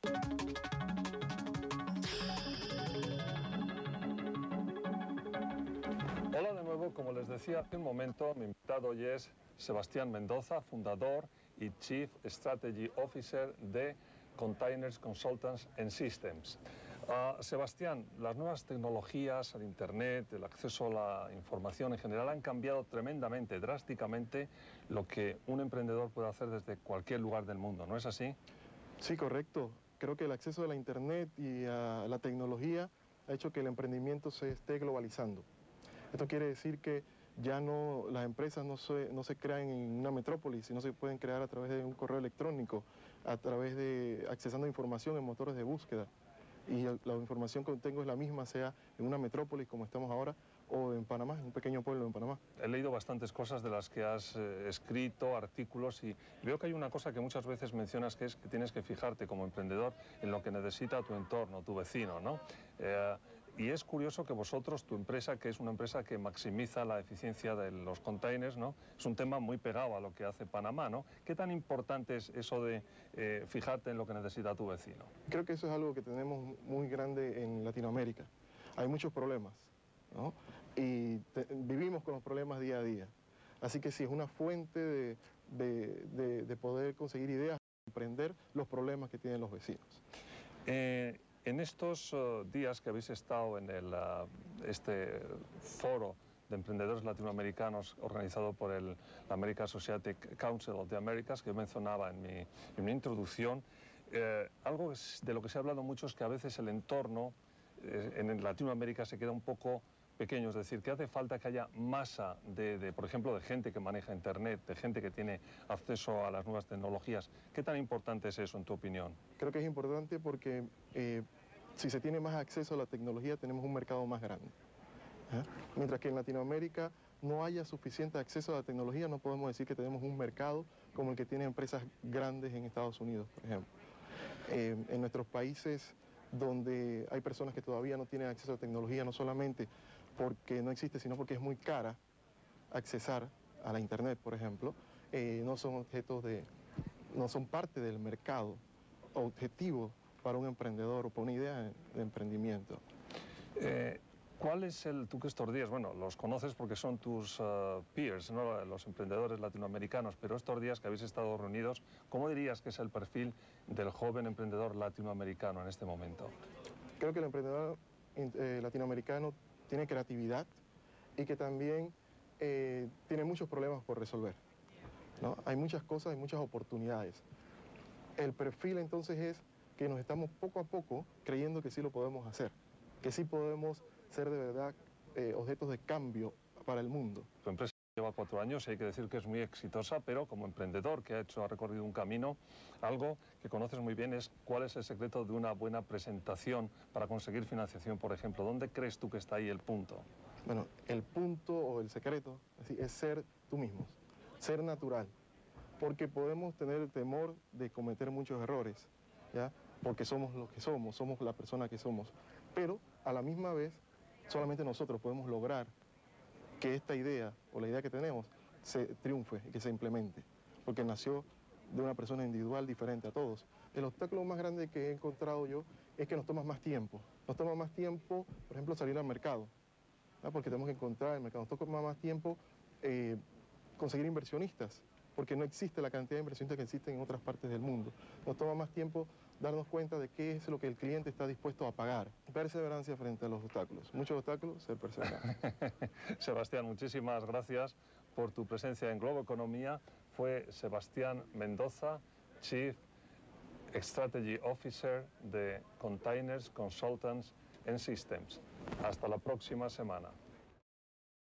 Hola de nuevo, como les decía hace un momento, mi invitado hoy es Sebastián Mendoza, fundador y Chief Strategy Officer de Containers Consultants and Systems. Sebastián, las nuevas tecnologías, el Internet, el acceso a la información en general han cambiado tremendamente, drásticamente, lo que un emprendedor puede hacer desde cualquier lugar del mundo, ¿no es así? Sí, correcto. Creo que el acceso a la Internet y a la tecnología ha hecho que el emprendimiento se esté globalizando. Esto quiere decir que ya no, las empresas no se crean en una metrópolis, sino se pueden crear a través de un correo electrónico, a través de accesando información en motores de búsqueda. Y la información que tengo es la misma, sea en una metrópolis como estamos ahora, o en Panamá, en un pequeño pueblo en Panamá. He leído bastantes cosas de las que has escrito, artículos, y veo que hay una cosa que muchas veces mencionas, que es que tienes que fijarte como emprendedor en lo que necesita tu entorno, tu vecino, ¿no? Y es curioso que vosotros, tu empresa, que es una empresa que maximiza la eficiencia de los containers, ¿no? Es un tema muy pegado a lo que hace Panamá, ¿no? ¿Qué tan importante es eso de fijarte en lo que necesita tu vecino? Creo que eso es algo que tenemos muy grande en Latinoamérica. Hay muchos problemas, ¿no? Y vivimos con los problemas día a día. Así que sí, es una fuente de poder conseguir ideas, emprender los problemas que tienen los vecinos. En estos días que habéis estado en este foro de emprendedores latinoamericanos organizado por el American Associatic Council of the Americas, que yo mencionaba en mi introducción, algo de lo que se ha hablado mucho es que a veces el entorno en Latinoamérica se queda un poco pequeño, es decir, que hace falta que haya masa por ejemplo, de gente que maneja Internet, de gente que tiene acceso a las nuevas tecnologías. ¿Qué tan importante es eso, en tu opinión? Creo que es importante porque si se tiene más acceso a la tecnología, tenemos un mercado más grande. Mientras que en Latinoamérica no haya suficiente acceso a la tecnología, no podemos decir que tenemos un mercado como el que tienen empresas grandes en Estados Unidos, por ejemplo. En nuestros países donde hay personas que todavía no tienen acceso a la tecnología, no solamente porque no existe, sino porque es muy cara accesar a la Internet, por ejemplo, no son no son parte del mercado objetivo para un emprendedor o para una idea de emprendimiento. ¿Cuál es tú que estos días, bueno, los conoces porque son tus peers, ¿no? Los emprendedores latinoamericanos, pero estos días que habéis estado reunidos, ¿cómo dirías que es el perfil del joven emprendedor latinoamericano en este momento? Creo que el emprendedor latinoamericano tiene creatividad y que también tiene muchos problemas por resolver, ¿no? Hay muchas cosas, hay muchas oportunidades. El perfil entonces es que nos estamos poco a poco creyendo que sí lo podemos hacer, que sí podemos ser de verdad objetos de cambio para el mundo. Tu empresa lleva 4 años y hay que decir que es muy exitosa, pero como emprendedor que ha recorrido un camino, algo que conoces muy bien es cuál es el secreto de una buena presentación para conseguir financiación, por ejemplo. ¿Dónde crees tú que está ahí el punto? Bueno, el punto o el secreto es ser tú mismo, ser natural, porque podemos tener el temor de cometer muchos errores, ¿ya? Porque somos lo que somos la persona que somos, pero a la misma vez solamente nosotros podemos lograr que esta idea o la idea que tenemos se triunfe y que se implemente, porque nació de una persona individual diferente a todos. El obstáculo más grande que he encontrado yo es que nos toma más tiempo. Nos toma más tiempo, por ejemplo, salir al mercado, ¿no? Porque tenemos que encontrar el mercado. Nos toma más tiempo conseguir inversionistas, porque no existe la cantidad de inversionistas que existen en otras partes del mundo. Nos toma más tiempo darnos cuenta de qué es lo que el cliente está dispuesto a pagar. Perseverancia frente a los obstáculos. Muchos obstáculos, ser perseverante. Sebastián, muchísimas gracias por tu presencia en Globo Economía. Fue Sebastián Mendoza, Chief Strategy Officer de Containers Consultants and Systems. Hasta la próxima semana.